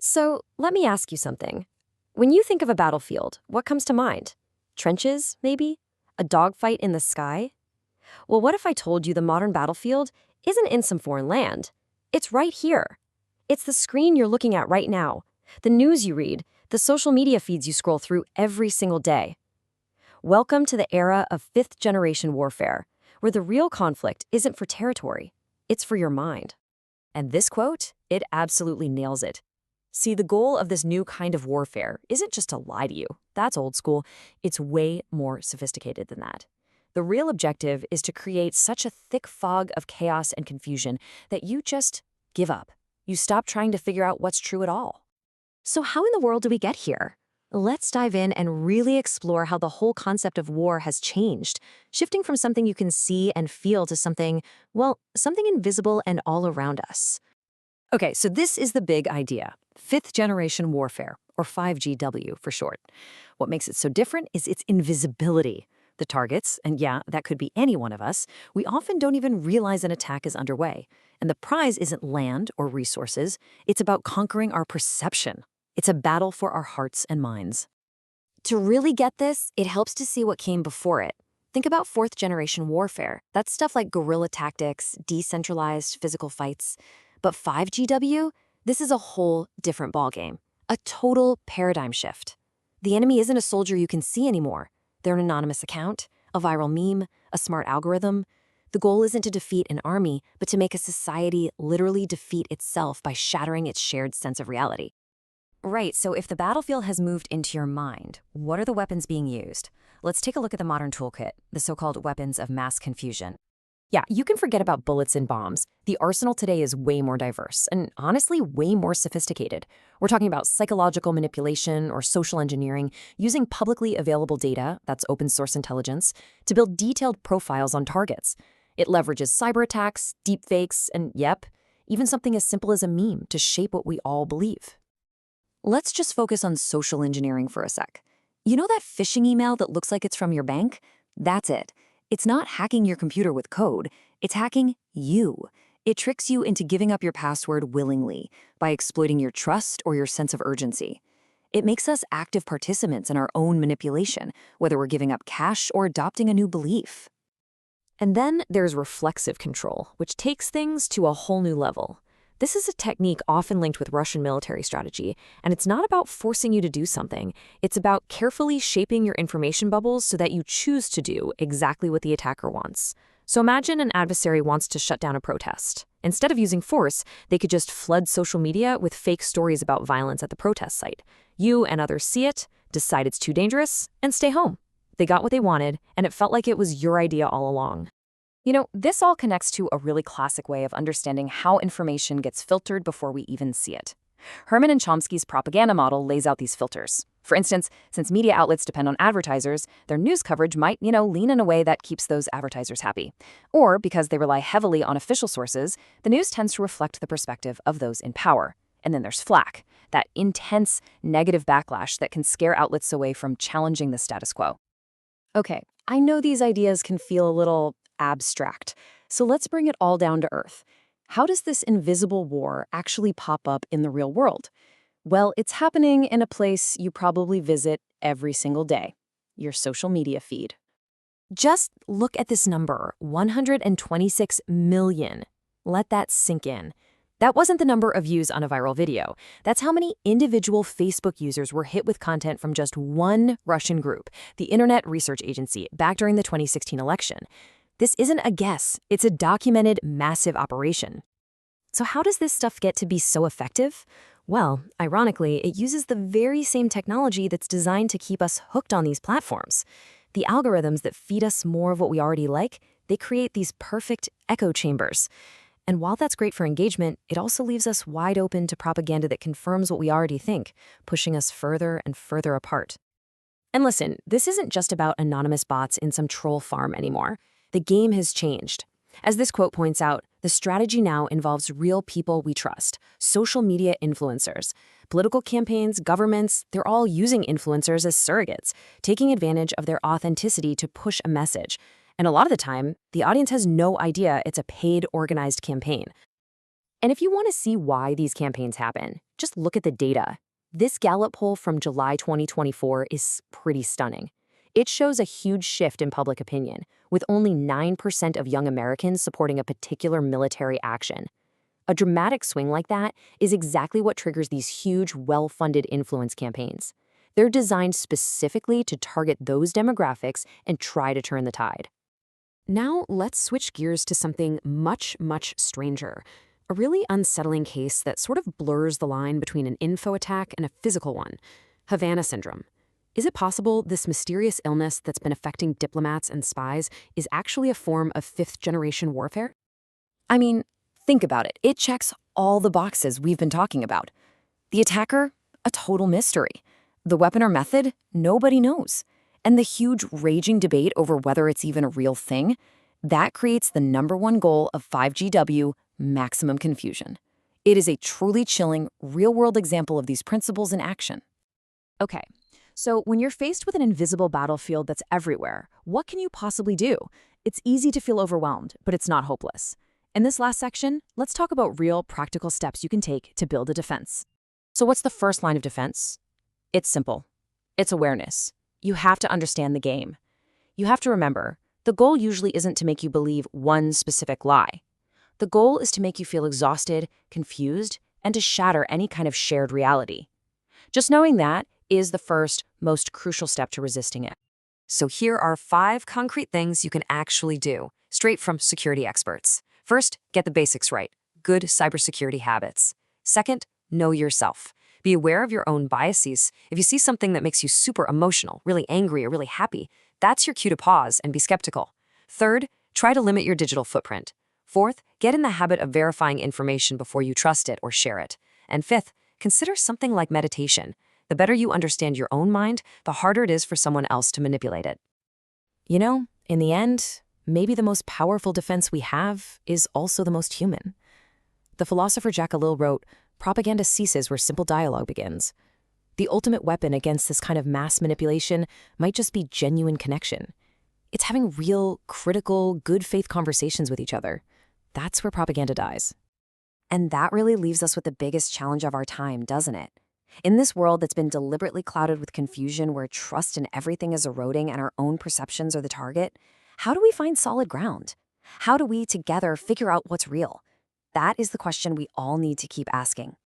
So, let me ask you something. When you think of a battlefield, what comes to mind? Trenches, maybe? A dogfight in the sky? Well, what if I told you the modern battlefield isn't in some foreign land? It's right here. It's the screen you're looking at right now, the news you read, the social media feeds you scroll through every single day. Welcome to the era of fifth-generation warfare, where the real conflict isn't for territory, it's for your mind. And this quote, it absolutely nails it. See, the goal of this new kind of warfare isn't just to lie to you. That's old school. It's way more sophisticated than that. The real objective is to create such a thick fog of chaos and confusion that you just give up. You stop trying to figure out what's true at all. So how in the world do we get here? Let's dive in and really explore how the whole concept of war has changed, shifting from something you can see and feel to something, well, something invisible and all around us. Okay, so this is the big idea. Fifth-generation warfare, or 5GW for short. What makes it so different is its invisibility. The targets, and yeah, that could be any one of us, we often don't even realize an attack is underway. And the prize isn't land or resources, it's about conquering our perception. It's a battle for our hearts and minds. To really get this, it helps to see what came before it. Think about fourth-generation warfare. That's stuff like guerrilla tactics, decentralized physical fights. But 5GW, this is a whole different ballgame. A total paradigm shift. The enemy isn't a soldier you can see anymore. They're an anonymous account, a viral meme, a smart algorithm. The goal isn't to defeat an army, but to make a society literally defeat itself by shattering its shared sense of reality. Right, so if the battlefield has moved into your mind, what are the weapons being used? Let's take a look at the modern toolkit, the so-called weapons of mass confusion. Yeah, you can forget about bullets and bombs. The arsenal today is way more diverse and honestly way more sophisticated. We're talking about psychological manipulation or social engineering using publicly available data, that's open source intelligence, to build detailed profiles on targets. It leverages cyberattacks, deepfakes, and yep, even something as simple as a meme to shape what we all believe. Let's just focus on social engineering for a sec. You know that phishing email that looks like it's from your bank? That's it. It's not hacking your computer with code, it's hacking you. It tricks you into giving up your password willingly by exploiting your trust or your sense of urgency. It makes us active participants in our own manipulation, whether we're giving up cash or adopting a new belief. And then there's reflexive control, which takes things to a whole new level. This is a technique often linked with Russian military strategy, and it's not about forcing you to do something. It's about carefully shaping your information bubbles so that you choose to do exactly what the attacker wants. So imagine an adversary wants to shut down a protest. Instead of using force, they could just flood social media with fake stories about violence at the protest site. You and others see it, decide it's too dangerous, and stay home. They got what they wanted, and it felt like it was your idea all along. You know, this all connects to a really classic way of understanding how information gets filtered before we even see it. Herman and Chomsky's propaganda model lays out these filters. For instance, since media outlets depend on advertisers, their news coverage might, lean in a way that keeps those advertisers happy. Or because they rely heavily on official sources, the news tends to reflect the perspective of those in power. And then there's flack, that intense negative backlash that can scare outlets away from challenging the status quo. Okay, I know these ideas can feel a little abstract, so let's bring it all down to earth. How does this invisible war actually pop up in the real world? Well, it's happening in a place you probably visit every single day, your social media feed. Just look at this number, 126 million. Let that sink in. That wasn't the number of views on a viral video. That's how many individual Facebook users were hit with content from just one Russian group, the Internet Research Agency, back during the 2016 election. This isn't a guess, it's a documented, massive operation. So how does this stuff get to be so effective? Well, ironically, it uses the very same technology that's designed to keep us hooked on these platforms. The algorithms that feed us more of what we already like, they create these perfect echo chambers. And while that's great for engagement, it also leaves us wide open to propaganda that confirms what we already think, pushing us further and further apart. And listen, this isn't just about anonymous bots in some troll farm anymore. The game has changed. As this quote points out, the strategy now involves real people we trust, social media influencers. Political campaigns, governments, they're all using influencers as surrogates, taking advantage of their authenticity to push a message. And a lot of the time, the audience has no idea it's a paid, organized campaign. And if you want to see why these campaigns happen, just look at the data. This Gallup poll from July 2024 is pretty stunning. It shows a huge shift in public opinion, with only 9% of young Americans supporting a particular military action. A dramatic swing like that is exactly what triggers these huge, well-funded influence campaigns. They're designed specifically to target those demographics and try to turn the tide. Now, let's switch gears to something much, much stranger. A really unsettling case that sort of blurs the line between an info attack and a physical one. Havana syndrome. Is it possible this mysterious illness that's been affecting diplomats and spies is actually a form of fifth-generation warfare? I mean, think about it. It checks all the boxes we've been talking about. The attacker? A total mystery. The weapon or method? Nobody knows. And the huge raging debate over whether it's even a real thing? That creates the #1 goal of 5GW, maximum confusion. It is a truly chilling, real-world example of these principles in action. Okay, so when you're faced with an invisible battlefield that's everywhere, what can you possibly do? It's easy to feel overwhelmed, but it's not hopeless. In this last section, let's talk about real, practical steps you can take to build a defense. So what's the first line of defense? It's simple. It's awareness. You have to understand the game. You have to remember, the goal usually isn't to make you believe one specific lie. The goal is to make you feel exhausted, confused, and to shatter any kind of shared reality. Just knowing that is the first, most crucial step to resisting it. So here are 5 concrete things you can actually do, straight from security experts. First, get the basics right. Good cybersecurity habits. Second, know yourself. Be aware of your own biases. If you see something that makes you super emotional, really angry, or really happy, that's your cue to pause and be skeptical. Third, try to limit your digital footprint. Fourth, get in the habit of verifying information before you trust it or share it. And fifth, consider something like meditation. The better you understand your own mind, the harder it is for someone else to manipulate it. You know, in the end, maybe the most powerful defense we have is also the most human. The philosopher Jack Ellul wrote, "Propaganda ceases where simple dialogue begins." The ultimate weapon against this kind of mass manipulation might just be genuine connection. It's having real, critical, good faith conversations with each other. That's where propaganda dies. And that really leaves us with the biggest challenge of our time, doesn't it? In this world that's been deliberately clouded with confusion, where trust in everything is eroding and our own perceptions are the target, how do we find solid ground? How do we, together, figure out what's real? That is the question we all need to keep asking.